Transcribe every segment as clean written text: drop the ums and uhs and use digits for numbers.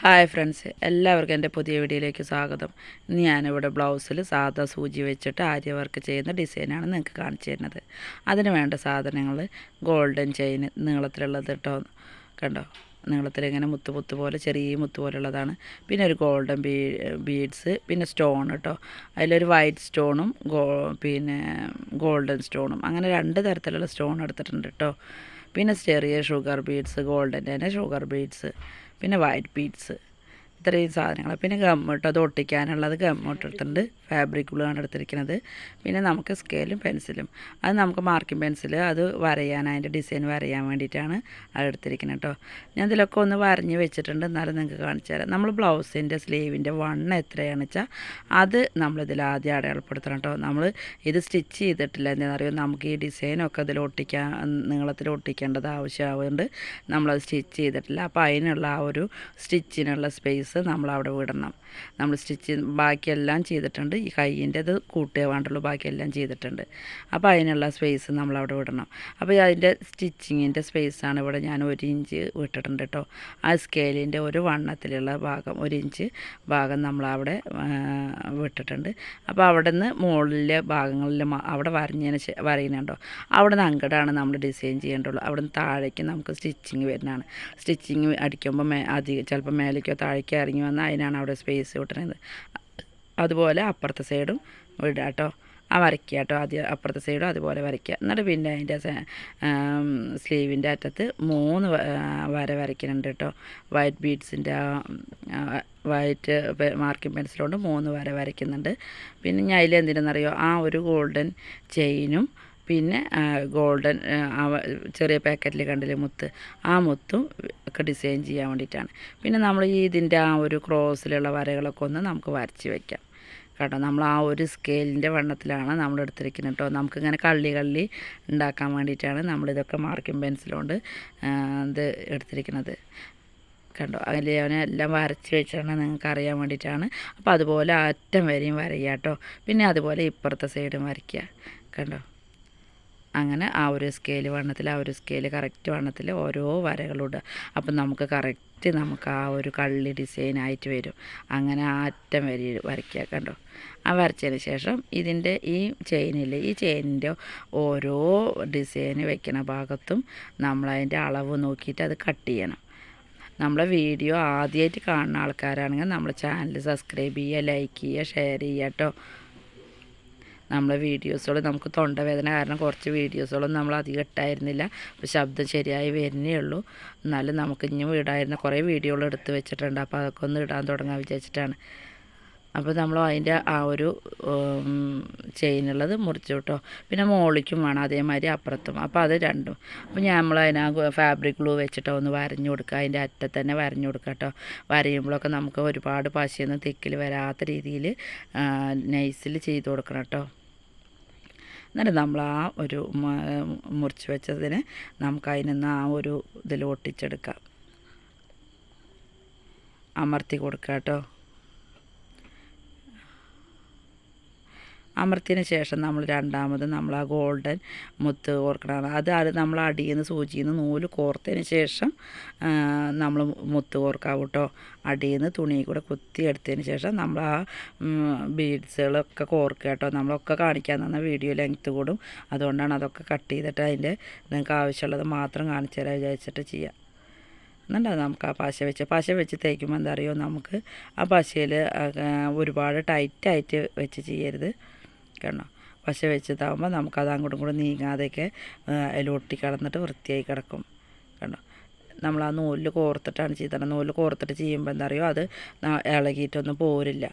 Hi friends, എല്ലാവർക്കും എൻ്റെ പുതിയ വീഡിയോയിലേക്ക് സ്വാഗതം. ഇന്ന് ഞാനിവിടെ ബ്ലൗസിൽ സാധാ സൂചി വെച്ചിട്ട് ആര്യ വർക്ക് ചെയ്യുന്ന ഡിസൈനാണ് നിങ്ങൾക്ക് കാണിച്ചു തരുന്നത്. അതിന് വേണ്ട സാധനങ്ങൾ ഗോൾഡൻ ചെയിൻ നീളത്തിലുള്ളത് കേട്ടോ, കണ്ടോ, നീളത്തിലിങ്ങനെ മുത്ത് മുത്ത് പോലെ ചെറിയ മുത്ത് പോലുള്ളതാണ്. പിന്നെ ഒരു ഗോൾഡൻ ബീഡ്സ്, പിന്നെ സ്റ്റോൺ കേട്ടോ, അതിലൊരു വൈറ്റ് സ്റ്റോണും പിന്നെ ഗോൾഡൻ സ്റ്റോണും, അങ്ങനെ രണ്ട് തരത്തിലുള്ള സ്റ്റോൺ എടുത്തിട്ടുണ്ട് കേട്ടോ. പിന്നെ ചെറിയ ഷുഗർ ബീഡ്സ്, ഗോൾഡൻ്റെ തന്നെ ഷുഗർ ബീഡ്സ്, പിന്നെ വൈറ്റ് ബീഡ്സ്, ഇത്രയും സാധനങ്ങൾ. പിന്നെ ഗമ്മോട്ട്, അത് ഒട്ടിക്കാനുള്ളത് ഗമ്മോട്ട് എടുത്തിട്ടുണ്ട്, ഫാബ്രിക് ഗ്ലൂവാണ് എടുത്തിരിക്കുന്നത്. പിന്നെ നമുക്ക് സ്കെയിലും പെൻസിലും, അത് നമുക്ക് മാർക്കിംഗ് പെൻസിൽ അത് വരയാൻ, അതിൻ്റെ ഡിസൈൻ വരയാൻ വേണ്ടിയിട്ടാണ് അത് എടുത്തിരിക്കുന്നത് കേട്ടോ. ഞാൻ ഇതിലൊക്കെ ഒന്ന് വരഞ്ഞ് വെച്ചിട്ടുണ്ട്, എന്നാലും നിങ്ങൾക്ക് കാണിച്ചു തരാം. നമ്മൾ ബ്ലൗസിൻ്റെ സ്ലീവിൻ്റെ വണ്ണം എത്രയാണെന്ന് വെച്ചാൽ അത് നമ്മളിതിൽ ആദ്യം അടയാളപ്പെടുത്തണം കേട്ടോ. നമ്മൾ ഇത് സ്റ്റിച്ച് ചെയ്തിട്ടില്ല, എന്താണെന്നറിയോ, നമുക്ക് ഈ ഡിസൈനൊക്കെ ഇതിൽ ഒട്ടിക്കാൻ, നീളത്തിൽ ഒട്ടിക്കേണ്ടത് ആവശ്യമാവുന്നുണ്ട്. നമ്മളത് സ്റ്റിച്ച് ചെയ്തിട്ടില്ല. അപ്പോൾ അതിനുള്ള ആ ഒരു സ്റ്റിച്ചിനുള്ള സ്പേസ് നമ്മളവിടെ വിടണം. നമ്മൾ സ്റ്റിച്ച് ബാക്കിയെല്ലാം ചെയ്തിട്ടുണ്ട്, ഈ കയ്യിൻ്റെത് കൂട്ടുക വേണ്ടുള്ളൂ, ബാക്കിയെല്ലാം ചെയ്തിട്ടുണ്ട്. അപ്പോൾ അതിനുള്ള സ്പേസ് നമ്മളവിടെ വിടണം. അപ്പോൾ അതിൻ്റെ സ്റ്റിച്ചിങ്ങിൻ്റെ സ്പേസാണ് ഇവിടെ ഞാൻ 1 ഇഞ്ച് വിട്ടിട്ടുണ്ട് കേട്ടോ. ആ സ്കെയിലിൻ്റെ ഒരു വണ്ണത്തിലുള്ള ഭാഗം 1 ഇഞ്ച് ഭാഗം നമ്മളവിടെ വിട്ടിട്ടുണ്ട്. അപ്പോൾ അവിടെ നിന്ന് മുകളിലെ ഭാഗങ്ങളിൽ അവിടെ വരയുന്നുണ്ടോ, അവിടെ നിന്ന് അങ്ങോട്ടാണ് നമ്മൾ ഡിസൈൻ ചെയ്യേണ്ടുള്ളൂ. അവിടെ നിന്ന് താഴേക്ക് നമുക്ക് സ്റ്റിച്ചിങ് വരുന്നതാണ്. സ്റ്റിച്ചിങ് അടിക്കുമ്പോൾ അധികം ചിലപ്പോൾ മേലേക്കോ താഴേക്കോ ഇറങ്ങി വന്നാൽ അതിനാണ് അവിടെ സ്പേസ് വിട്ടുന്നത്. അതുപോലെ അപ്പുറത്തെ സൈഡും വിടുക കേട്ടോ, ആ വരയ്ക്കുക കേട്ടോ. ആദ്യം അപ്പുറത്തെ സൈഡും അതുപോലെ വരയ്ക്കുക. എന്നിട്ട് പിന്നെ അതിൻ്റെ സ്ലീവിൻ്റെ അറ്റത്ത് 3 വര വരയ്ക്കുന്നുണ്ട് കേട്ടോ. വൈറ്റ് ബീഡ്സിൻ്റെ വൈറ്റ് മാർക്കിംഗ് പെൻസിലുകൊണ്ട് 3 വര വരയ്ക്കുന്നുണ്ട്. പിന്നെ ഞാൻ അതിൽ എന്തിനെന്നറിയോ, ആ ഒരു ഗോൾഡൻ ചെയിനും പിന്നെ ഗോൾഡൻ ചെറിയ പാക്കറ്റിൽ കണ്ടില്ലേ മുത്ത്, ആ മുത്തും ഒക്കെ ഡിസൈൻ ചെയ്യാൻ വേണ്ടിയിട്ടാണ്. പിന്നെ നമ്മൾ ഇതിൻ്റെ ആ ഒരു ക്രോസിലുള്ള വരകളൊക്കെ ഒന്ന് നമുക്ക് വരച്ച് വയ്ക്കാം കേട്ടോ. നമ്മൾ ആ ഒരു സ്കെയിലിൻ്റെ വണ്ണത്തിലാണ് നമ്മൾ എടുത്തിരിക്കുന്നത് കേട്ടോ. നമുക്കിങ്ങനെ കള്ളി ഉണ്ടാക്കാൻ വേണ്ടിയിട്ടാണ് നമ്മളിതൊക്കെ മാർക്കിംഗ് പെൻസിലുകൊണ്ട് ഇത് എടുത്തിരിക്കുന്നത് കണ്ടോ. അതിൽ എല്ലാം വരച്ച് വെച്ചാണ് നിങ്ങൾക്ക് അറിയാൻ വേണ്ടിയിട്ടാണ്. അപ്പോൾ അതുപോലെ അറ്റം വരെയും വരയ്ക്കുക കേട്ടോ. പിന്നെ അതുപോലെ ഇപ്പുറത്തെ സൈഡും വരയ്ക്കുക കണ്ടോ. അങ്ങനെ ആ ഒരു സ്കെയില് വണ്ണത്തിൽ, ആ ഒരു സ്കെയില് കറക്റ്റ് വണ്ണത്തിൽ ഓരോ വരകളിടുക. അപ്പം നമുക്ക് കറക്റ്റ് നമുക്ക് ആ ഒരു കള്ളി ഡിസൈനായിട്ട് വരും. അങ്ങനെ ആ അറ്റം വരെ വരയ്ക്കുക കണ്ടോ. ആ വരച്ചതിന് ശേഷം ഇതിൻ്റെ ഈ ചെയിനില്ലേ, ഈ ചെയിനിൻ്റെ ഓരോ ഡിസൈന് വെക്കുന്ന ഭാഗത്തും നമ്മളതിൻ്റെ അളവ് നോക്കിയിട്ട് അത് കട്ട് ചെയ്യണം. നമ്മളെ വീഡിയോ ആദ്യമായിട്ട് കാണുന്ന ആൾക്കാരാണെങ്കിൽ നമ്മളെ ചാനൽ സബ്സ്ക്രൈബ് ചെയ്യുക, ലൈക്ക് ചെയ്യുക, ഷെയർ ചെയ്യുക കേട്ടോ. നമ്മളെ വീഡിയോസുകൾ, നമുക്ക് തൊണ്ടവേദന കാരണം കുറച്ച് വീഡിയോസുകളൊന്നും നമ്മൾ അധികം ഇട്ടായിരുന്നില്ല. അപ്പോൾ ശബ്ദം ശരിയായി വരുന്നേ ഉള്ളൂ. എന്നാലും നമുക്ക് ഇനിയും ഇടായിരുന്ന കുറേ വീഡിയോകൾ എടുത്ത് വെച്ചിട്ടുണ്ട്. അപ്പോൾ അതൊക്കെ ഒന്ന് ഇടാൻ തുടങ്ങാൻ വിചാരിച്ചിട്ടാണ്. അപ്പോൾ നമ്മൾ അതിൻ്റെ ആ ഒരു ചെയിനുള്ളത് മുറിച്ചു കേട്ടോ. പിന്നെ മോളിക്കും വേണം അതേമാതിരി അപ്പുറത്തും. അപ്പോൾ അത് രണ്ടും. അപ്പോൾ നമ്മൾ ഫാബ്രിക് ഗ്ലൂ വെച്ചിട്ടോ ഒന്ന് വരഞ്ഞു കൊടുക്കുക. അതിൻ്റെ അറ്റത്ത് തന്നെ വരഞ്ഞു കൊടുക്കുക കേട്ടോ. വരയുമ്പോഴൊക്കെ നമുക്ക് ഒരുപാട് പശയൊന്നും തിക്കിൽ വരാത്ത രീതിയിൽ നൈസിൽ ചെയ്ത് കൊടുക്കണം കേട്ടോ. എന്നിട്ട് നമ്മൾ ആ ഒരു മുറിച്ച് വെച്ചതിന് നമുക്ക് അതിൽ നിന്ന് ആ ഒരു ഇതിൽ ഒട്ടിച്ചെടുക്കാം, അമർത്തി കൊടുക്കുക കേട്ടോ. അമർത്തിയതിന് ശേഷം നമ്മൾ രണ്ടാമത് നമ്മൾ ആ ഗോൾഡൻ മുത്ത് കോർക്കണം. അത് നമ്മൾ അടിയിൽ നിന്ന് സൂചിയിൽ നിന്ന് നൂല് കോർത്തതിന് ശേഷം നമ്മൾ മുത്ത് കോർക്കാവും കേട്ടോ. അടിയിൽ നിന്ന് തുണി കൂടെ കുത്തി എടുത്തതിന് ശേഷം നമ്മൾ ആ ബീഡ്സുകളൊക്കെ കോർക്കുക കേട്ടോ. നമ്മളൊക്കെ കാണിക്കാൻ തന്ന വീഡിയോ ലെങ്ത്ത് കൂടും, അതുകൊണ്ടാണ് അതൊക്കെ കട്ട് ചെയ്തിട്ട് അതിൻ്റെ നിങ്ങൾക്ക് ആവശ്യമുള്ളത് മാത്രം കാണിച്ചു തരാൻ വിചാരിച്ചിട്ട് ചെയ്യാം. എന്നുണ്ടാവും നമുക്ക് ആ പശ വെച്ച് തേക്കുമ്പോൾ എന്താ അറിയുമോ, നമുക്ക് ആ പശയിൽ ഒരുപാട് ടൈറ്റായിട്ട് വെച്ച് ചെയ്യരുത് കണ്ടോ. പശ വെച്ചതാകുമ്പോൾ നമുക്കത് അങ്ങോട്ടും ഇങ്ങോട്ടും നീങ്ങാതെയൊക്കെ അതിൽ ഒട്ടിക്കിടന്നിട്ട് വൃത്തിയായി കിടക്കും കണ്ടോ. നമ്മൾ ആ നൂലിൽ കോർത്തിട്ടാണ് ചെയ്തത്. നൂലിൽ കോർത്തിട്ട് ചെയ്യുമ്പോൾ എന്താ അറിയുമോ, അത് ഇളകിയിട്ടൊന്നും പോരില്ല.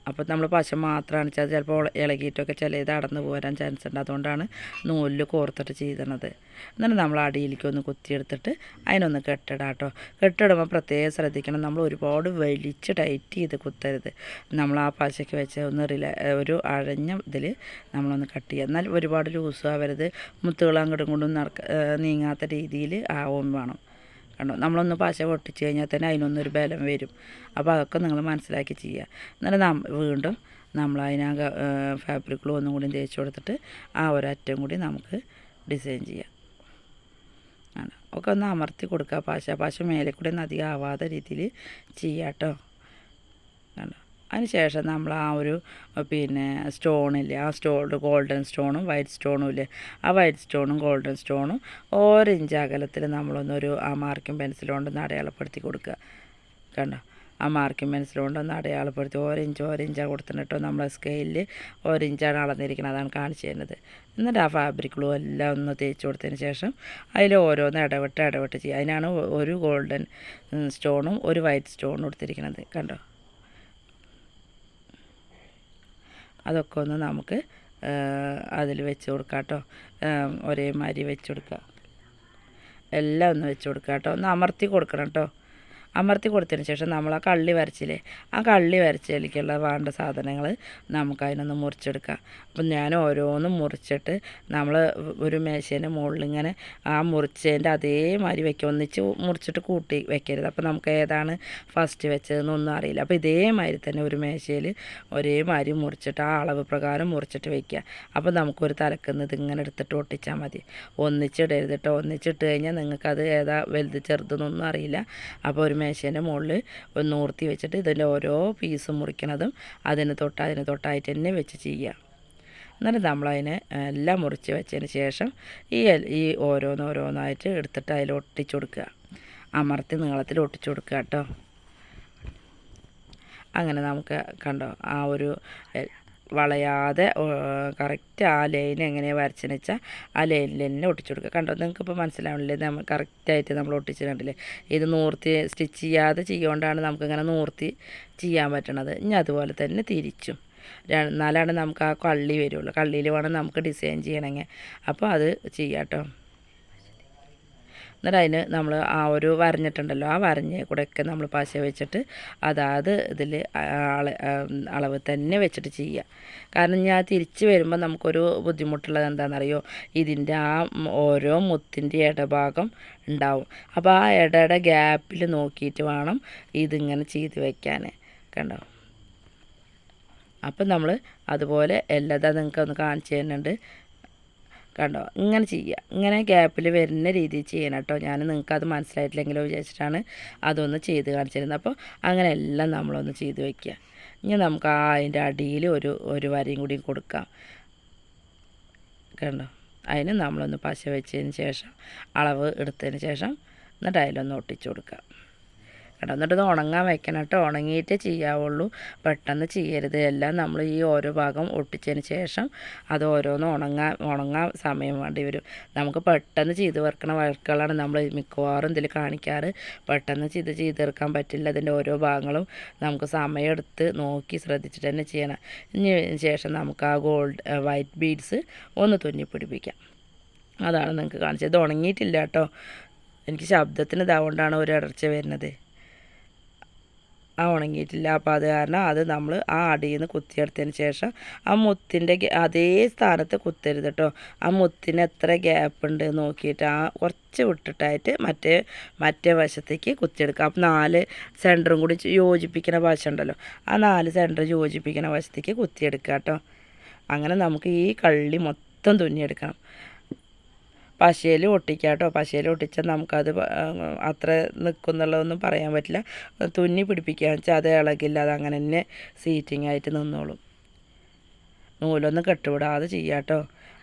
അപ്പോൾ നമ്മൾ പശ മാത്രമാണ് വെച്ചാൽ ചിലപ്പോൾ ഇളകിയിട്ടൊക്കെ ചിലത് അടന്ന് പോരാൻ ചാൻസ് ഉണ്ട്. അതുകൊണ്ടാണ് നൂലിൽ കോർത്തിട്ട് ചെയ്തത്. എന്നിട്ട് നമ്മൾ അടിയിലേക്ക് ഒന്ന് കുത്തിയെടുത്തിട്ട് അതിനൊന്ന് കെട്ടിടാം കേട്ടോ. കെട്ടിടുമ്പോൾ പ്രത്യേകം ശ്രദ്ധിക്കണം, നമ്മൾ ഒരുപാട് വലിച്ച് ടൈറ്റ് ചെയ്ത് കുത്തരുത്. നമ്മൾ ആ പശയ്ക്ക് വെച്ച് ഒന്ന് ഒരു അഴഞ്ഞ ഇതിൽ നമ്മളൊന്ന് കട്ട് ചെയ്യുക. എന്നാൽ ഒരുപാട് ലൂസും ആവരുത്, മുത്തുകൾ അങ്ങോട്ടും ഇങ്ങോട്ടും നീങ്ങാത്ത രീതിയിൽ ആവും വേണം കണ്ടോ. നമ്മളൊന്ന് പശ പൊട്ടിച്ച് കഴിഞ്ഞാൽ തന്നെ അതിനൊന്നൊരു ബലം വരും. അപ്പോൾ അതൊക്കെ നിങ്ങൾ മനസ്സിലാക്കി ചെയ്യുക. എന്നിട്ട് വീണ്ടും നമ്മൾ ഫാബ്രിക് ഗ്ലൂ ഒന്നും കൂടി തേച്ച് കൊടുത്തിട്ട് ആ ഒരറ്റം കൂടി നമുക്ക് ഡിസൈൻ ചെയ്യാം. ഒക്കെ ഒന്ന് അമർത്തി കൊടുക്കുക. പശ മേലെ കൂടെ ഒന്നും അധികം ആവാത്ത രീതിയിൽ ചെയ്യുക കേട്ടോ. കണ്ടോ? അതിന് ശേഷം നമ്മൾ ആ ഒരു പിന്നെ സ്റ്റോണില്ലേ, ആ ഗോൾഡൻ സ്റ്റോണും വൈറ്റ് സ്റ്റോണും ഇല്ലേ, ആ വൈറ്റ് സ്റ്റോണും ഗോൾഡൻ സ്റ്റോണും 1 ഇഞ്ച് അകലത്തിൽ നമ്മളൊന്നൊരു ആ മാർക്കിംഗ് പെൻസിൽ കൊണ്ടൊന്ന് അടയാളപ്പെടുത്തി കൊടുക്കുക. കണ്ടോ? ആ മാർക്കിംഗ് പെൻസിൽ കൊണ്ടൊന്ന് അടയാളപ്പെടുത്തി 1 ഇഞ്ചാണ് കൊടുത്തിട്ടോ. നമ്മളെ സ്കെയിലിൽ 1 ഇഞ്ചാണ് അളന്നിരിക്കുന്നത്, അതാണ് കാണിച്ചു തരുന്നത്. എന്നിട്ട് ആ ഫാബ്രിക് ഗ്ലൂ എല്ലാം ഒന്ന് തേച്ച് കൊടുത്തതിന് ശേഷം അതിൽ ഓരോന്ന് ഇടവിട്ട് ചെയ്യുക. അതിനാണ് ഒരു ഗോൾഡൻ സ്റ്റോണും ഒരു വൈറ്റ് സ്റ്റോണും എടുത്തിരിക്കുന്നത്. കണ്ടോ? അതൊക്കെ ഒന്ന് നമുക്ക് അതിൽ വെച്ച് കൊടുക്കാം കേട്ടോ. ഒരേമാതിരി വെച്ച് കൊടുക്കുക. എല്ലാം ഒന്ന് വെച്ച് കൊടുക്കുക കേട്ടോ. ഒന്ന് അമർത്തി കൊടുക്കണം കേട്ടോ. അമർത്തി കൊടുത്തതിന് ശേഷം നമ്മൾ ആ കള്ളി വരച്ചില്ലേ, ആ കള്ളി വരച്ചതിലേക്കുള്ള വേണ്ട സാധനങ്ങൾ നമുക്കതിനൊന്ന് മുറിച്ചെടുക്കാം. അപ്പം ഞാൻ ഓരോന്നും മുറിച്ചിട്ട് നമ്മൾ ഒരു മേശേൻ്റെ മുകളിൽ ഇങ്ങനെ ആ മുറിച്ചതിൻ്റെ അതേമാതിരി വയ്ക്കുക. ഒന്നിച്ച് മുറിച്ചിട്ട് കൂട്ടി വെക്കരുത്. അപ്പോൾ നമുക്ക് ഏതാണ് ഫസ്റ്റ് വെച്ചതെന്നൊന്നും അറിയില്ല. അപ്പോൾ ഇതേമാതിരി തന്നെ ഒരു മേശയിൽ ഒരേമാതിരി മുറിച്ചിട്ട് ആ അളവ് പ്രകാരം മുറിച്ചിട്ട് വെക്കുക. അപ്പോൾ നമുക്കൊരു തലക്കുന്നത് ഇങ്ങനെ എടുത്തിട്ട് ഒട്ടിച്ചാൽ മതി. ഒന്നിച്ചിടരുത് കേട്ടോ. ഒന്നിച്ചിട്ട് കഴിഞ്ഞാൽ നിങ്ങൾക്കത് ഏതാ വലുത് ചെറുതെന്നൊന്നും അറിയില്ല. അപ്പോൾ ഒരു മേശേൻ്റെ മുകളിൽ ഒന്ന് നൂർത്തി വെച്ചിട്ട് ഇതിൻ്റെ ഓരോ പീസും മുറിക്കണതും അതിന് തൊട്ടായിട്ട് തന്നെ വെച്ച് ചെയ്യുക. എന്നിട്ട് നമ്മളതിനെ എല്ലാം മുറിച്ച് വെച്ചതിന് ശേഷം ഈ ഓരോന്നോരോന്നായിട്ട് എടുത്തിട്ട് അതിൽ ഒട്ടിച്ചു കൊടുക്കുക. അമർത്തി നീളത്തിൽ ഒട്ടിച്ചു കൊടുക്കുക കേട്ടോ. അങ്ങനെ നമുക്ക് കണ്ടോ ആ ഒരു വളയാതെ കറക്റ്റ് ആ ലൈൻ എങ്ങനെയാണ് വരച്ചെന്ന് വെച്ചാൽ ആ ലൈനിൽ തന്നെ ഒട്ടിച്ചു കൊടുക്കുക. കണ്ടോ? നിങ്ങൾക്കിപ്പോൾ മനസ്സിലാവണില്ലേ? നമ്മൾ കറക്റ്റായിട്ട് നമ്മൾ ഒട്ടിച്ച് കണ്ടില്ലേ? ഇത് നൂർത്തി സ്റ്റിച്ച് ചെയ്യാതെ ചെയ്യുകൊണ്ടാണ് നമുക്കിങ്ങനെ നൂർത്തി ചെയ്യാൻ പറ്റണത്. ഇനി അതുപോലെ തന്നെ തിരിച്ചും എന്നാലാണ് നമുക്ക് ആ കള്ളി വരുള്ളൂ. കള്ളിയിൽ വേണം നമുക്ക് ഡിസൈൻ ചെയ്യണമെങ്കിൽ. അപ്പോൾ അത് ചെയ്യാം കേട്ടോ. എന്നിട്ട് അതിന് നമ്മൾ ആ ഒരു വരഞ്ഞിട്ടുണ്ടല്ലോ, ആ വരഞ്ഞ കൂടെയൊക്കെ നമ്മൾ പശ വെച്ചിട്ട് അതാത് ഇതിൽ അളവ് തന്നെ വെച്ചിട്ട് ചെയ്യുക. കാരണം ഞാൻ തിരിച്ച് വരുമ്പോൾ നമുക്കൊരു ബുദ്ധിമുട്ടുള്ളത് എന്താണെന്നറിയോ? ഇതിൻ്റെ ആ ഓരോ മുത്തിൻ്റെ ഇടഭാഗം ഉണ്ടാവും. അപ്പോൾ ആ ഇടയുടെ ഗ്യാപ്പിൽ നോക്കിയിട്ട് വേണം ഇതിങ്ങനെ ചെയ്ത് വയ്ക്കാൻ. കണ്ടോ? അപ്പം നമ്മൾ അതുപോലെ എല്ലാതും നിങ്ങൾക്ക് ഒന്ന് കാണിച്ചു തരുന്നുണ്ട്. കണ്ടോ? ഇങ്ങനെ ചെയ്യുക. ഇങ്ങനെ ഗ്യാപ്പിൽ വരുന്ന രീതിയിൽ ചെയ്യണം കേട്ടോ. ഞാൻ നിങ്ങൾക്കത് മനസ്സിലായിട്ടില്ലെങ്കിലോ വിചാരിച്ചിട്ടാണ് അതൊന്ന് ചെയ്ത് കാണിച്ചിരുന്നത്. അപ്പോൾ അങ്ങനെ എല്ലാം നമ്മളൊന്ന് ചെയ്ത് വയ്ക്കുക. ഇനി നമുക്ക് അതിൻ്റെ അടിയിൽ ഒരു വരയും കൂടി കൊടുക്കാം. കണ്ടോ? അതിന് നമ്മളൊന്ന് പശ വെച്ചതിന് ശേഷം അളവ് എടുത്തതിന് ശേഷം എന്നിട്ട് അതിലൊന്ന് ഒട്ടിച്ചു കൊടുക്കുക. കേട്ടോ? എന്നിട്ട് ഇത് ഉണങ്ങാൻ വെക്കണം കേട്ടോ. ഉണങ്ങിയിട്ടേ ചെയ്യാവുള്ളൂ, പെട്ടെന്ന് ചെയ്യരുത്. എല്ലാം നമ്മൾ ഈ ഓരോ ഭാഗം ഒട്ടിച്ചതിന് ശേഷം അത് ഓരോന്ന് ഉണങ്ങാൻ സമയം വേണ്ടി വരും. നമുക്ക് പെട്ടെന്ന് ചെയ്ത് വെക്കണ വർക്കുകളാണ് നമ്മൾ മിക്കവാറും ഇതിൽ കാണിക്കാറ്. പെട്ടെന്ന് ചെയ്ത് തീർക്കാൻ പറ്റില്ല. അതിൻ്റെ ഓരോ ഭാഗങ്ങളും നമുക്ക് സമയമെടുത്ത് നോക്കി ശ്രദ്ധിച്ചിട്ട് തന്നെ ചെയ്യണം. ഇതിന് ശേഷം നമുക്ക് ആ വൈറ്റ് ബീഡ്സ് ഒന്ന് തുന്നി പിടിപ്പിക്കാം. അതാണ് നിങ്ങൾക്ക് കാണിച്ചത്. ഇത് ഉണങ്ങിയിട്ടില്ല കേട്ടോ. എനിക്ക് ശബ്ദത്തിന് ഇതാകൊണ്ടാണ് ഒരു ഇടർച്ച വരുന്നത്. ആ ഉണങ്ങിയിട്ടില്ല. അപ്പോൾ അത് കാരണം അത് നമ്മൾ ആ അടിയിൽ നിന്ന് കുത്തിയെടുത്തതിന് ശേഷം ആ മുത്തിൻ്റെ അതേ സ്ഥാനത്ത് കുത്തരുത് കേട്ടോ. ആ മുത്തിന് എത്ര ഗ്യാപ്പ് ഉണ്ട് നോക്കിയിട്ട് ആ കുറച്ച് വിട്ടിട്ടായിട്ട് മറ്റേ വശത്തേക്ക് കുത്തിയെടുക്കുക. അപ്പം 4 സെൻറ്ററും കൂടി യോജിപ്പിക്കുന്ന വശം ഉണ്ടല്ലോ, ആ 4 സെൻറ്റർ യോജിപ്പിക്കുന്ന വശത്തേക്ക് കുത്തിയെടുക്കുക കേട്ടോ. അങ്ങനെ നമുക്ക് ഈ കള്ളി മൊത്തം തുന്നിയെടുക്കണം. പശയിൽ ഒട്ടിക്കുക കേട്ടോ. പശയിൽ ഒട്ടിച്ചാൽ നമുക്കത് അത്ര നിൽക്കുന്നുള്ളതൊന്നും പറയാൻ പറ്റില്ല. തുന്നി പിടിപ്പിക്കുകയെന്ന് വെച്ചാൽ അത് ഇളകില്ല, അത് അങ്ങനെ തന്നെ സീറ്റിംഗ് ആയിട്ട് നിന്നോളും. നൂലൊന്നും കെട്ടുവിടാതെ ചെയ്യുക കേട്ടോ.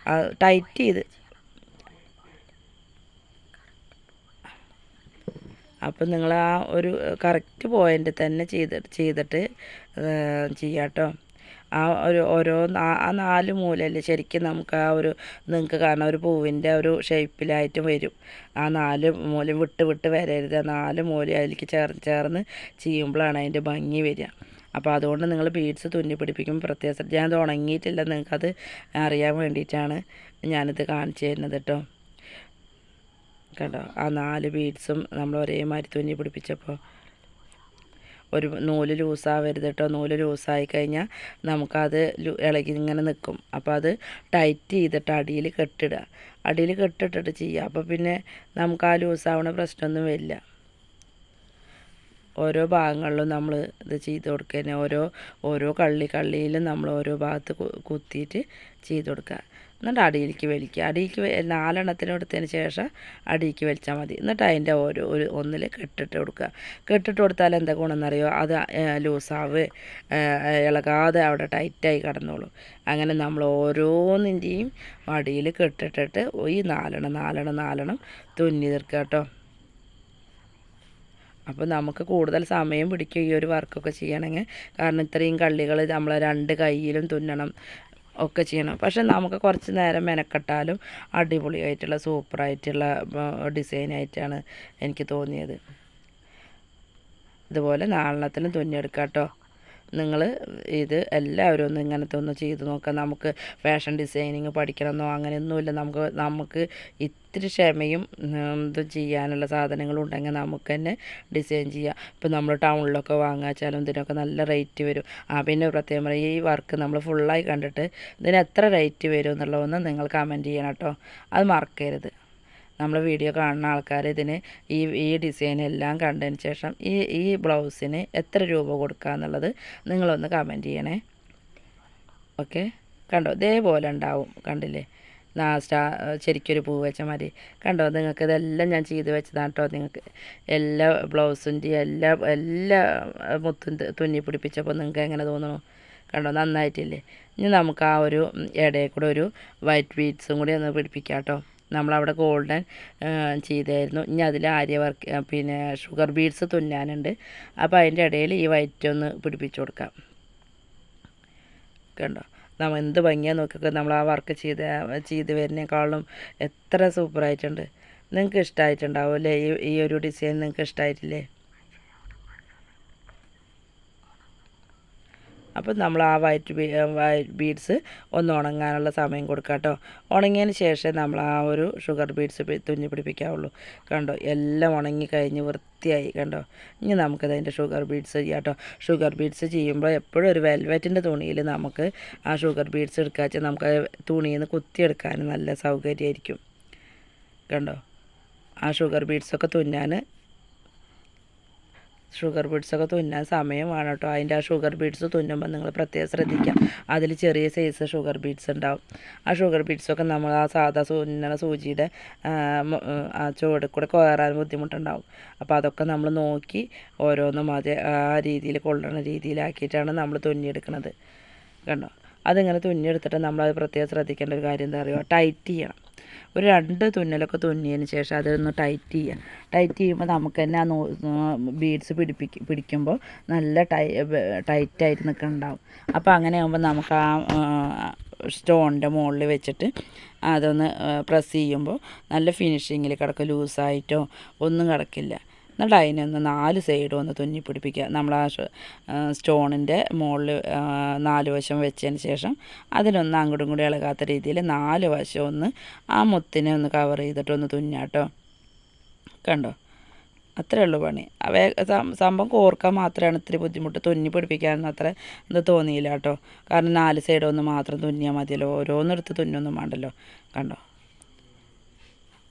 ടൈറ്റ് ചെയ്ത് അപ്പം നിങ്ങൾ ആ ഒരു കറക്റ്റ് പോയിൻ്റ് തന്നെ ചെയ്തിട്ട് ചെയ്യാം കേട്ടോ. ആ ഓരോ ആ 4 മൂലയിൽ ശരിക്കും നമുക്ക് ആ ഒരു നിങ്ങൾക്ക് കാണാൻ ഒരു പൂവിൻ്റെ ഒരു ഷേപ്പിലായിട്ട് വരും. ആ 4 മൂലയും വിട്ട് വരരുത്. ആ 4 മൂലയും അതിലേക്ക് ചേർന്ന് ചെയ്യുമ്പോഴാണ് അതിൻ്റെ ഭംഗി വരിക. അപ്പോൾ അതുകൊണ്ട് നിങ്ങൾ ബീഡ്സ് തുന്നി പിടിപ്പിക്കുമ്പോൾ പ്രത്യേകം ശ്രദ്ധിക്കുക. ഞാനത് ഉണങ്ങിയിട്ടില്ല, നിങ്ങൾക്കത് അറിയാൻ വേണ്ടിയിട്ടാണ് ഞാനിത് കാണിച്ചു തരുന്നത് കേട്ടോ. കേട്ടോ? ആ 4 ബീഡ്സും നമ്മൾ ഒരേമാതിരി തുന്നി പിടിപ്പിച്ചപ്പോൾ ഒരു നൂല് ലൂസാവരുത് കേട്ടോ. നൂല് ലൂസായി കഴിഞ്ഞാൽ നമുക്കത് ഇളകി ഇങ്ങനെ നിൽക്കും. അപ്പോൾ അത് ടൈറ്റ് ചെയ്തിട്ട് അടിയിൽ കെട്ടിടുക. അടിയിൽ കെട്ടിട്ടിട്ട് ചെയ്യുക. അപ്പോൾ പിന്നെ നമുക്ക് ആ ലൂസാവണ പ്രശ്നമൊന്നും വരില്ല. ഓരോ ഭാഗങ്ങളിലും നമ്മൾ ഇത് ചെയ്ത് കൊടുക്കുക. ഓരോ കള്ളിയിലും നമ്മൾ ഓരോ ഭാഗത്ത് കുത്തിയിട്ട് ചെയ്ത് കൊടുക്കുക. എന്നിട്ട് അടിയിലേക്ക് വലിക്കുക. അടിയിലേക്ക് 4 എടുത്തതിന് ശേഷം അടിയിലേക്ക് വലിച്ചാൽ മതി. എന്നിട്ട് അതിൻ്റെ ഒന്നിൽ കെട്ടിട്ട് കൊടുക്കുക. കെട്ടിട്ട് കൊടുത്താൽ എന്താ ഗുണമെന്നറിയോ, അത് ലൂസാവ് ഇളകാതെ അവിടെ ടൈറ്റായി കിടന്നോളൂ. അങ്ങനെ നമ്മൾ ഓരോന്നിൻ്റെയും അടിയിൽ കെട്ടിട്ടിട്ട് ഈ 4 തുന്നി തീർക്കുക കേട്ടോ. അപ്പോൾ നമുക്ക് കൂടുതൽ സമയം പിടിക്കും ഈ ഒരു വർക്കൊക്കെ ചെയ്യണമെങ്കിൽ. കാരണം ഇത്രയും കള്ളികൾ നമ്മൾ 2 കൈയിലും തുന്നണം ഒക്കെ ചെയ്യണം. പക്ഷെ നമുക്ക് കുറച്ച് നേരം മെനക്കെട്ടാലും അടിപൊളിയായിട്ടുള്ള സൂപ്പറായിട്ടുള്ള ഡിസൈനായിട്ടാണ് എനിക്ക് തോന്നിയത്. ഇതുപോലെ 4 തുന്നിയെടുക്കാം കേട്ടോ. നിങ്ങൾ ഇത് എല്ലാവരും ഒന്ന് ഇങ്ങനത്തെ ഒന്ന് ചെയ്ത് നോക്കാം. നമുക്ക് ഫാഷൻ ഡിസൈനിങ് പഠിക്കണമെന്നോ അങ്ങനെയൊന്നുമില്ല. നമുക്ക് ഇത്തിരി ക്ഷമയും ഇതും ചെയ്യാനുള്ള സാധനങ്ങളുണ്ടെങ്കിൽ നമുക്ക് തന്നെ ഡിസൈൻ ചെയ്യാം. ഇപ്പോൾ നമ്മൾ ടൗണിലൊക്കെ വാങ്ങാച്ചാലും ഇതിനൊക്കെ നല്ല റേറ്റ് വരും. പിന്നെ പ്രത്യേകം പറയും, ഈ വർക്ക് നമ്മൾ ഫുള്ളായി കണ്ടിട്ട് ഇതിന് എത്ര റേറ്റ് വരും എന്നുള്ളതൊന്ന് നിങ്ങൾ കമൻറ്റ് ചെയ്യണം കേട്ടോ. അത് മറക്കരുത്. നമ്മൾ വീഡിയോ കാണുന്ന ആൾക്കാർ ഇതിന് ഈ ഡിസൈൻ എല്ലാം കണ്ടതിന് ശേഷം ഈ ബ്ലൗസിന് എത്ര രൂപ കൊടുക്കുക എന്നുള്ളത് നിങ്ങളൊന്ന് കമൻറ്റ് ചെയ്യണേ. ഓക്കെ, കണ്ടോ ഇതേപോലെ ഉണ്ടാവും. കണ്ടില്ലേ, ശരിക്കൊരു പൂ വെച്ച മതി. കണ്ടോ, നിങ്ങൾക്ക് ഇതെല്ലാം ഞാൻ ചെയ്ത് വെച്ചതാണ് കേട്ടോ. നിങ്ങൾക്ക് എല്ലാ ബ്ലൗസിൻ്റെയും എല്ലാ മുത്തും തുന്നി പിടിപ്പിച്ചപ്പോൾ നിങ്ങൾക്ക് എങ്ങനെ തോന്നുന്നു? കണ്ടോ, നന്നായിട്ടില്ലേ? ഇനി നമുക്ക് ആ ഒരു ഇടയിൽ കൂടെ ഒരു വൈറ്റ് ബീഡ്സും കൂടി ഒന്ന് പിടിപ്പിക്കാം കേട്ടോ. നമ്മളവിടെ ഗോൾഡൻ ചെയ്തായിരുന്നു. ഇനി അതിൽ ആര്യ വർക്ക് പിന്നെ ഷുഗർ ബീഡ്സ് തുന്നാനുണ്ട്. അപ്പോൾ അതിൻ്റെ ഇടയിൽ ഈ വൈറ്റ് ഒന്ന് പിടിപ്പിച്ച് കൊടുക്കാം. കണ്ടോ, നമ്മൾ എന്ത് ഭംഗിയാണ് നോക്കിയൊക്കെ നമ്മൾ ആ വർക്ക് ചെയ്ത് വരുന്നേക്കാളും എത്ര സൂപ്പറായിട്ടുണ്ട്. നിങ്ങൾക്ക് ഇഷ്ടമായിട്ടുണ്ടാവും അല്ലേ? ഈ ഒരു ഡിസൈൻ നിങ്ങൾക്ക് ഇഷ്ടമായിട്ടില്ലേ? അപ്പോൾ നമ്മൾ ആ വൈറ്റ് ബീഡ്സ് ഒന്ന് ഉണങ്ങാനുള്ള സമയം കൊടുക്കാം കേട്ടോ. ഉണങ്ങിയതിന് ശേഷം നമ്മൾ ആ ഒരു ഷുഗർ ബീഡ്സ് തുന്നി പിടിപ്പിക്കാവുള്ളൂ. കണ്ടോ, എല്ലാം ഉണങ്ങി കഴിഞ്ഞ് വൃത്തിയായി. കണ്ടോ, ഇനി നമുക്കത് അതിൻ്റെ ഷുഗർ ബീഡ്സ് ചെയ്യാം കേട്ടോ. ഷുഗർ ബീഡ്സ് ചെയ്യുമ്പോൾ എപ്പോഴും ഒരു വെൽവെറ്റിൻ്റെ തുണിയിൽ നമുക്ക് ആ ഷുഗർ ബീഡ്സ് എടുക്കുക വെച്ചാൽ നമുക്ക് തുണിയിൽ നിന്ന് കുത്തിയെടുക്കാൻ നല്ല സൗകര്യമായിരിക്കും. കണ്ടോ, ആ ഷുഗർ ബീഡ്സൊക്കെ തുന്നാൻ സമയം വേണം കേട്ടോ. അതിൻ്റെ ആ ഷുഗർ ബീഡ്സ് തുന്നുമ്പോൾ നിങ്ങൾ പ്രത്യേകം ശ്രദ്ധിക്കുക. അതിൽ ചെറിയ സൈസ് ഷുഗർ ബീഡ്സ് ഉണ്ടാവും. ആ ഷുഗർ ബീഡ്സൊക്കെ നമ്മൾ ആ സാധാ സൂചിയുടെ ആ ചുവട് കൂടെ കയറാൻ ബുദ്ധിമുട്ടുണ്ടാവും. അപ്പോൾ അതൊക്കെ നമ്മൾ നോക്കി ഓരോന്നും ആ രീതിയിൽ കൊള്ളുന്ന രീതിയിലാക്കിയിട്ടാണ് നമ്മൾ തുന്നിയെടുക്കുന്നത്. കണ്ടോ, അതിങ്ങനെ തുന്നിയെടുത്തിട്ട് നമ്മളത് പ്രത്യേകം ശ്രദ്ധിക്കേണ്ട ഒരു കാര്യം എന്താ പറയുക, ടൈറ്റ് ചെയ്യണം. ഒരു 2 തുന്നലൊക്കെ തുന്നിയതിന് ശേഷം അതൊന്ന് ടൈറ്റ് ചെയ്യുക. ടൈറ്റ് ചെയ്യുമ്പോൾ നമുക്ക് തന്നെ ആ ബീഡ്സ് പിടിക്കുമ്പോൾ നല്ല ടൈറ്റായിട്ട് നിൽക്കുന്നുണ്ടാവും. അപ്പോൾ അങ്ങനെ ആകുമ്പോൾ നമുക്ക് ആ സ്റ്റോണിൻ്റെ മുകളിൽ വെച്ചിട്ട് അതൊന്ന് പ്രസ് ചെയ്യുമ്പോൾ നല്ല ഫിനിഷിങ്ങിൽ കിടക്കും. ലൂസായിട്ടോ ഒന്നും കിടക്കില്ല. എന്നിട്ട് അതിനൊന്ന് 4 സൈഡും ഒന്ന് തുന്നി പിടിപ്പിക്കുക. നമ്മൾ ആ സ്റ്റോണിൻ്റെ മുകളിൽ 4 വശം വെച്ചതിന് ശേഷം അതിനൊന്ന് അങ്ങോട്ടും കൂടി ഇളകാത്ത രീതിയിൽ 4 വശം ഒന്ന് ആ മുത്തിനെ ഒന്ന് കവർ ചെയ്തിട്ടൊന്ന് തുന്നാട്ടോ. കണ്ടോ, അത്രേ ഉള്ളൂ പണി. സംഭവം കോർക്കാൻ മാത്രമാണ് ഇത്തിരി ബുദ്ധിമുട്ട്. തുന്നി പിടിപ്പിക്കാനൊന്നും അത്ര ഇത് തോന്നിയില്ല കേട്ടോ. കാരണം 4 സൈഡൊന്ന് മാത്രം തുന്നിയാൽ മതിയല്ലോ, ഓരോന്നെടുത്ത് തുന്നൊന്നും വേണ്ടല്ലോ. കണ്ടോ,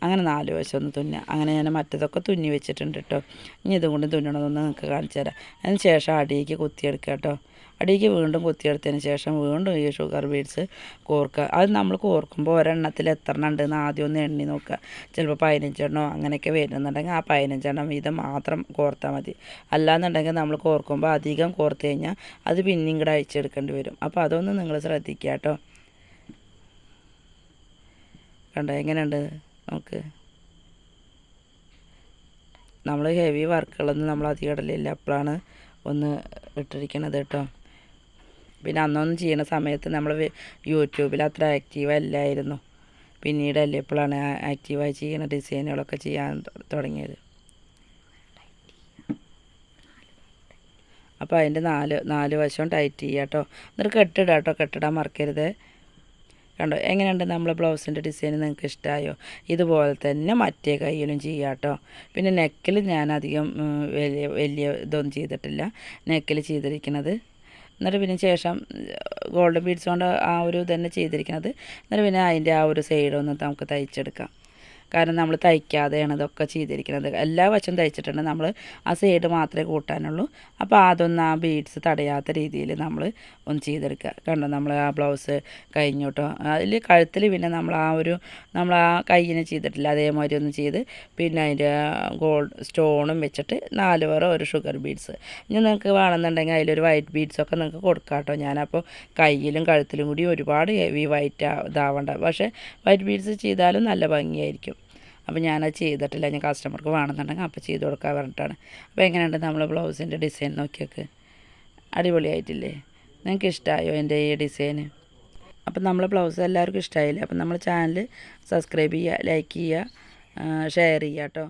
അങ്ങനെ 4 വശം ഒന്ന് തുന്നുക. അങ്ങനെ ഞാൻ മറ്റതൊക്കെ തുന്നി വെച്ചിട്ടുണ്ട് കേട്ടോ. ഇനി ഇതും കൊണ്ട് തുന്നണമെന്ന് നിങ്ങൾക്ക് കാണിച്ചു തരാം. അതിന് ശേഷം അടിയിലേക്ക് കുത്തിയെടുക്കുക കേട്ടോ. അടിയിലേക്ക് വീണ്ടും കുത്തിയെടുത്തതിന് ശേഷം വീണ്ടും ഈ ഷുഗർ ബീഡ്സ് കോർക്കുക. അത് നമ്മൾ കോർക്കുമ്പോൾ ഒരെണ്ണത്തിൽ എത്ര എണ്ണം ഉണ്ടെന്ന് ആദ്യം ഒന്ന് എണ്ണി നോക്കുക. ചിലപ്പോൾ 15 എണ്ണോ അങ്ങനെയൊക്കെ വരുന്നുണ്ടെങ്കിൽ ആ 15 എണ്ണം വീതം മാത്രം കോർത്താൽ മതി. അല്ലാന്നുണ്ടെങ്കിൽ നമ്മൾ കോർക്കുമ്പോൾ അധികം കോർത്ത് കഴിഞ്ഞാൽ അത് പിന്നെയും കൂടെ അഴിച്ചെടുക്കേണ്ടി വരും. അപ്പോൾ അതൊന്ന് നിങ്ങൾ ശ്രദ്ധിക്കുക കേട്ടോ. കണ്ടോ, എങ്ങനെയുണ്ട് നമുക്ക്? നമ്മൾ ഹെവി വർക്കുകളൊന്നും നമ്മൾ അധികം ഇടലില്ല. അപ്പോഴാണ് ഒന്ന് ഇട്ടിരിക്കണത് കേട്ടോ. പിന്നെ അന്നൊന്നും ചെയ്യുന്ന സമയത്ത് നമ്മൾ യൂട്യൂബിൽ അത്ര ആക്റ്റീവ് അല്ലായിരുന്നു. പിന്നീടല്ലേ എപ്പോഴാണ് ആക്റ്റീവായി ചെയ്യുന്ന ഡിസൈനുകളൊക്കെ ചെയ്യാൻ തുടങ്ങിയത്. അപ്പോൾ അതിൻ്റെ 4 വശവും ടൈറ്റ് ചെയ്യുക കേട്ടോ. എന്നിട്ട് കെട്ടിടുക കേട്ടോ. കെട്ടിടാൻ മറക്കരുത്. കണ്ടോ, എങ്ങനെയുണ്ട് നമ്മളെ ബ്ലൗസിൻ്റെ ഡിസൈൻ? നിങ്ങൾക്ക് ഇഷ്ടമായോ? ഇതുപോലെ തന്നെ മറ്റേ കയ്യിലും ചെയ്യാം കേട്ടോ. പിന്നെ നെക്കിൽ ഞാൻ അധികം വലിയ ഇതൊന്നും ചെയ്തിട്ടില്ല. നെക്കിൽ ചെയ്തിരിക്കുന്നത്. എന്നിട്ട് പിന്നെ ശേഷം ഗോൾഡൻ ബീഡ്സ് കൊണ്ട് ആ ഒരു തന്നെ ചെയ്തിരിക്കുന്നത്. എന്നിട്ട് പിന്നെ അതിൻ്റെ ആ ഒരു സൈഡൊന്ന് നമുക്ക് തയ്ച്ചെടുക്കാം. കാരണം നമ്മൾ തയ്ക്കാതെയാണ് ഇതൊക്കെ ചെയ്തിരിക്കുന്നത്. എല്ലാ വശം തയ്ച്ചിട്ടുണ്ട്, നമ്മൾ ആ സൈഡ് മാത്രമേ കൂട്ടാനുള്ളൂ. അപ്പോൾ അതൊന്നും ആ ബീഡ്സ് തടയാത്ത രീതിയിൽ നമ്മൾ ഒന്ന് ചെയ്തെടുക്കുക. കണ്ടോ, നമ്മൾ ആ ബ്ലൗസ് കഴിഞ്ഞു കേട്ടോ. അതിൽ കഴുത്തിൽ പിന്നെ നമ്മൾ ആ കയ്യിന് ചെയ്തിട്ടില്ല, അതേമാതിരി ഒന്ന് ചെയ്ത് പിന്നെ അതിൻ്റെ ഗോൾഡ് സ്റ്റോണും വെച്ചിട്ട് 4 വേറെ ഒരു ഷുഗർ ബീഡ്സ്. ഇനി നിങ്ങൾക്ക് വേണമെന്നുണ്ടെങ്കിൽ അതിലൊരു വൈറ്റ് ബീഡ്സൊക്കെ നിങ്ങൾക്ക് കൊടുക്കാം കേട്ടോ. ഞാനപ്പോൾ കയ്യിലും കഴുത്തിലും കൂടി ഒരുപാട് ഹെവി വൈറ്റ് ഇതാവണ്ട, പക്ഷേ വൈറ്റ് ബീഡ്സ് ചെയ്താലും നല്ല ഭംഗിയായിരിക്കും. അപ്പോൾ ഞാനത് ചെയ്തിട്ടില്ല, ഞാൻ കസ്റ്റമർക്ക് വേണമെന്നുണ്ടെങ്കിൽ അപ്പോൾ ചെയ്ത് കൊടുക്കാൻ പറഞ്ഞിട്ടാണ്. അപ്പോൾ എങ്ങനെയുണ്ട് നമ്മൾ ബ്ലൗസിൻ്റെ ഡിസൈൻ നോക്കിയൊക്കെ, അടിപൊളിയായിട്ടില്ലേ? നിങ്ങൾക്ക് ഇഷ്ടമായോ എൻ്റെ ഈ ഡിസൈന്? അപ്പം നമ്മളെ ബ്ലൗസ് എല്ലാവർക്കും ഇഷ്ടമായില്ലേ? അപ്പം നമ്മൾ ചാനൽ സബ്സ്ക്രൈബ് ചെയ്യുക, ലൈക്ക് ചെയ്യുക, ഷെയർ ചെയ്യുക കേട്ടോ.